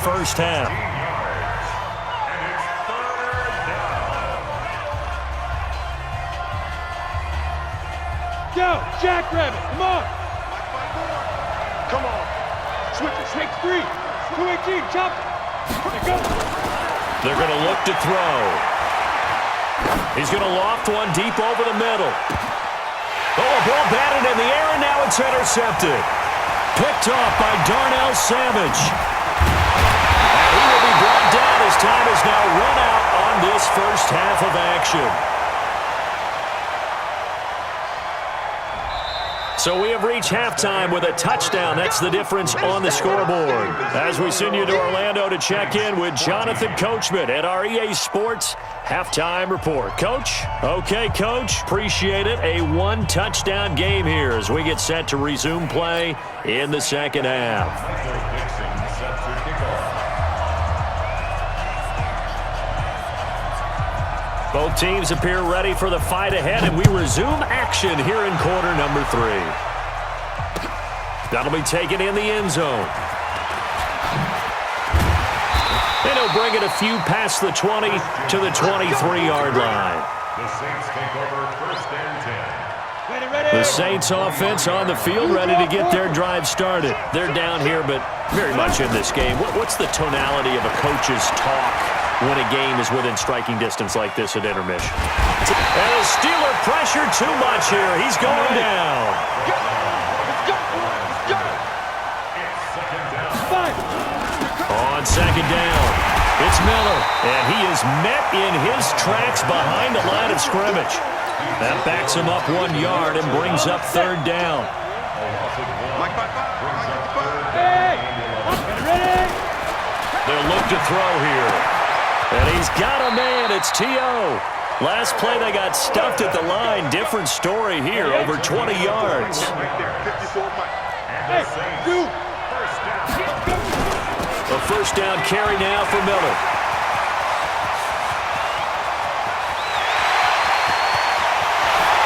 first half. Go, Jackrabbit, come on. Come on. Switch it, snake 3. 218, chop it. Go. They're going to look to throw. He's going to loft one deep over the middle. Oh, a ball batted in the air, and now it's intercepted. Picked off by Darnell Savage. And he will be brought down as time is now run out on this first half of action. So we have reached halftime with a touchdown. That's the difference on the scoreboard. As we send you to Orlando to check in with Jonathan Coachman at our EA Sports Halftime Report. Coach? Okay, Coach. Appreciate it. A one-touchdown game here as we get set to resume play in the second half. Both teams appear ready for the fight ahead, and we resume action here in quarter number 3. That'll be taken in the end zone. And he'll bring it a few past the 20 to the 23-yard line. The Saints take over first and 10. The Saints offense on the field, ready to get their drive started. They're down here, but very much in this game. What's the tonality of a coach's talk when a game is within striking distance like this at intermission? And the Steeler pressure too much here. He's going down. On second down, it's Miller, and he is met in his tracks behind the line of scrimmage. That backs him up 1 yard and brings up third down. They'll look to throw here. And he's got a man. It's T.O. Last play they got stuffed at the line. Different story here, over 20 yards. A first down carry now for Miller.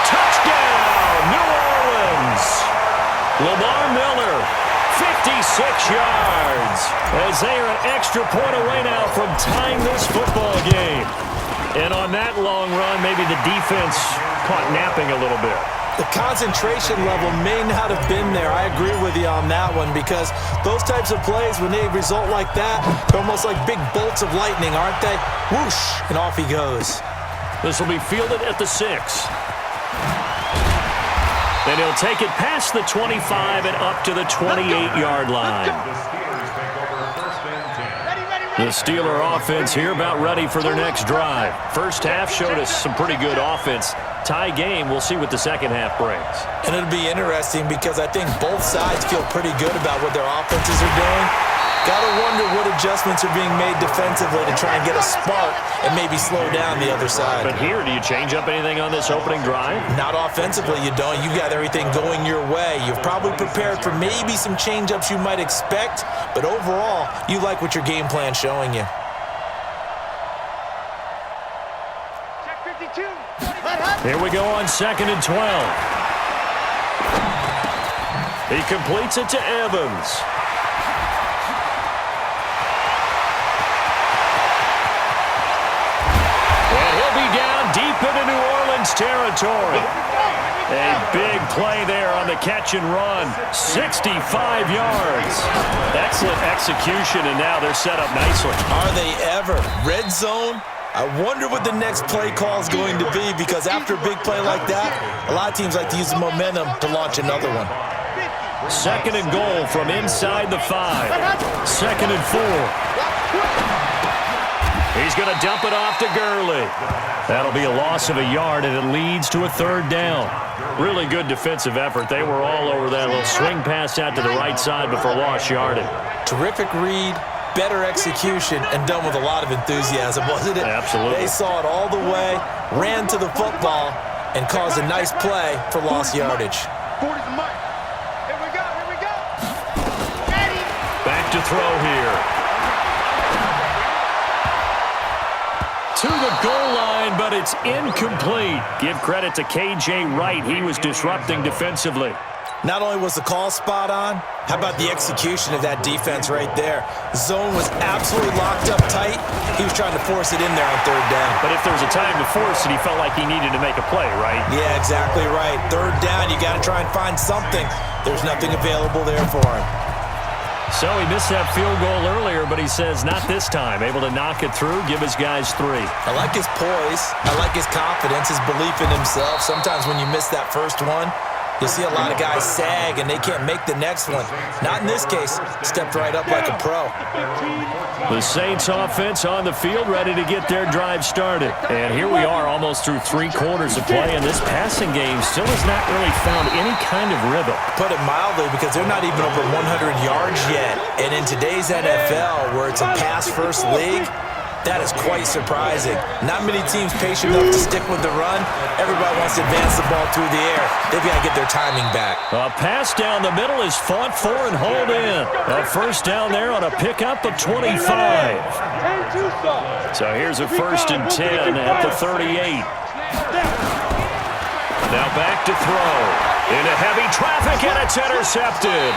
Touchdown, New Orleans. Lamar Miller, 56 yards. As they are an extra point away now from tying this football game. And on that long run, maybe the defense caught napping a little bit. The concentration level may not have been there. I agree with you on that one because those types of plays, when they result like that, they're almost like big bolts of lightning, aren't they? Whoosh, and off he goes. This will be fielded at the 6. Then he'll take it past the 25 and up to the 28-yard line. The Steeler offense here about ready for their next drive. First half showed us some pretty good offense. Tie game, we'll see what the second half brings. And it'll be interesting because I think both sides feel pretty good about what their offenses are doing. Gotta wonder what adjustments are being made defensively to try and get a spark and maybe slow down the other side. But here, do you change up anything on this opening drive? Not offensively, you don't. You got everything going your way. You've probably prepared for maybe some change-ups you might expect, but overall, you like what your game plan's showing you. Here we go on 2nd and 12. He completes it to Evans. And he'll be down deep into New Orleans territory. A big play there on the catch and run. 65 yards. Excellent execution, and now they're set up nicely. Are they ever? Red zone? I wonder what the next play call is going to be because after a big play like that, a lot of teams like to use the momentum to launch another one. 2nd and goal from inside the 5. 2nd and 4. He's going to dump it off to Gurley. That'll be a loss of a yard, and it leads to a third down. Really good defensive effort. They were all over that little swing pass out to the right side before lost yardage. Terrific read. Better execution, and done with a lot of enthusiasm, wasn't it? Absolutely. They saw it all the way, ran to the football, and caused a nice play for lost yardage. Back to throw here. To the goal line, but it's incomplete. Give credit to K.J. Wright. He was disrupting defensively. Not only was the call spot on, how about the execution of that defense right there? Zone was absolutely locked up tight. He was trying to force it in there on third down. But if there was a time to force it, he felt like he needed to make a play, right? Yeah, exactly right. Third down, you got to try and find something. There's nothing available there for him. So he missed that field goal earlier, but he says not this time. Able to knock it through, give his guys 3. I like his poise. I like his confidence, his belief in himself. Sometimes when you miss that first one, you'll see a lot of guys sag and they can't make the next one. Not in this case. Stepped right up like a pro. The Saints offense on the field, ready to get their drive started. And here we are almost through 3 quarters of play, and this passing game still has not really found any kind of rhythm. Put it mildly, because they're not even over 100 yards yet. And in today's NFL, where it's a pass-first league, that is quite surprising. Not many teams patient enough to stick with the run. Everybody wants to advance the ball through the air. They've got to get their timing back. A pass down the middle is fought for and hauled in. A first down there on a pickup of 25. So here's a 1st and 10 at the 38. Now back to throw. Into heavy traffic, and it's intercepted.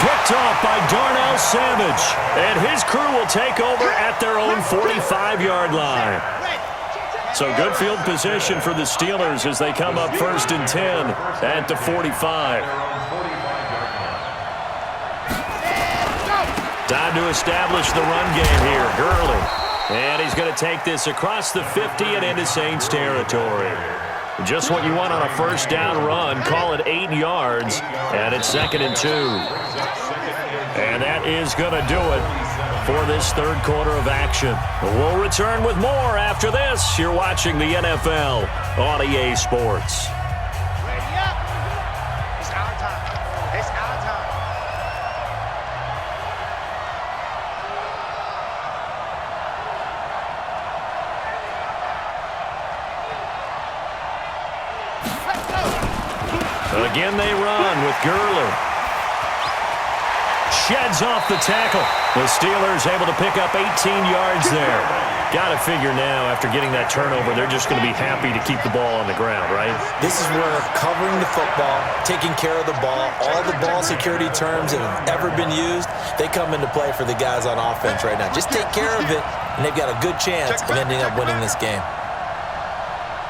Picked off by Darnell Savage. And his crew will take over at their own 45-yard line. So good field position for the Steelers as they come up 1st and 10 at the 45. Time to establish the run game here. Gurley. And he's going to take this across the 50 and into Saints territory. Just what you want on a first down run. Call it 8 yards, and it's 2nd and 2. And that is going to do it for this third quarter of action. We'll return with more after this. You're watching the NFL on EA Sports. Ready up. It's our time. It's our time. Again they run with Gurley. Sheds off the tackle. The Steelers able to pick up 18 yards there. Got to figure now, after getting that turnover, they're just going to be happy to keep the ball on the ground, right? This is where covering the football, taking care of the ball, all the ball security terms that have ever been used, they come into play for the guys on offense right now. Just take care of it, and they've got a good chance of ending up winning this game.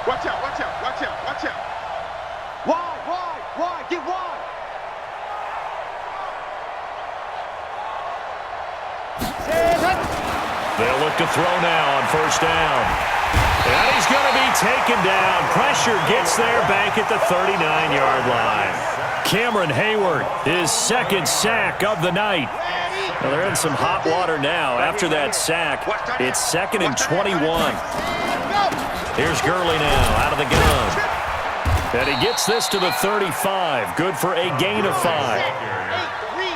Watch out, watch out, watch out, watch out. Wide, get wide. They'll look to throw now on first down. And he's going to be taken down. Pressure gets there back at the 39-yard line. Cameron Hayward, his 2nd sack of the night. Well, they're in some hot water now. After that sack, it's 2nd and 21. Here's Gurley now out of the gun. And he gets this to the 35. Good for a gain of 5.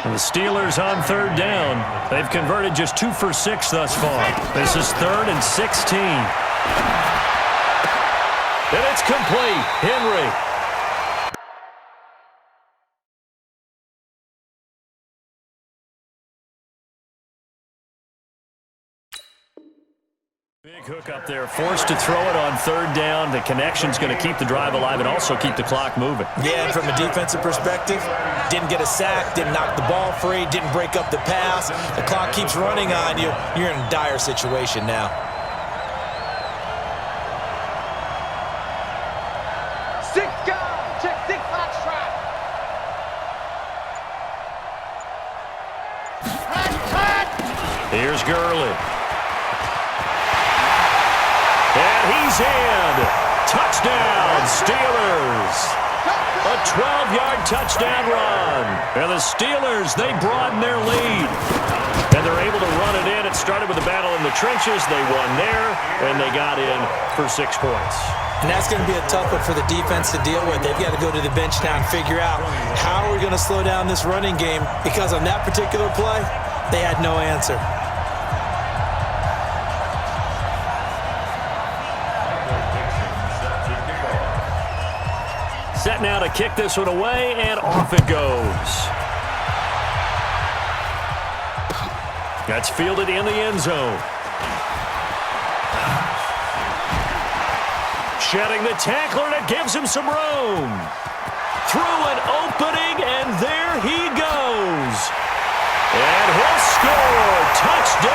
And the Steelers on third down. They've converted just 2 for 6 thus far. This is 3rd and 16. And it's complete. Henry. Big hook up there, forced to throw it on third down. The connection's going to keep the drive alive and also keep the clock moving. Yeah, and from a defensive perspective, didn't get a sack, didn't knock the ball free, didn't break up the pass. The clock keeps running on you. You're in a dire situation now. Six guys. Check 6 box trap. Here's Gurley. And he's in. Touchdown, Steelers. A 12-yard touchdown run. And the Steelers, they broaden their lead. And they're able to run it in. It started with a battle in the trenches. They won there, and they got in for 6 points. And that's going to be a tough one for the defense to deal with. They've got to go to the bench now and figure out how are we going to slow down this running game, because on that particular play, they had no answer. Set now to kick this one away, and off it goes. That's fielded in the end zone. Shedding the tackler, and it gives him some room. through an opening, and there he goes. And he'll score. Touchdown.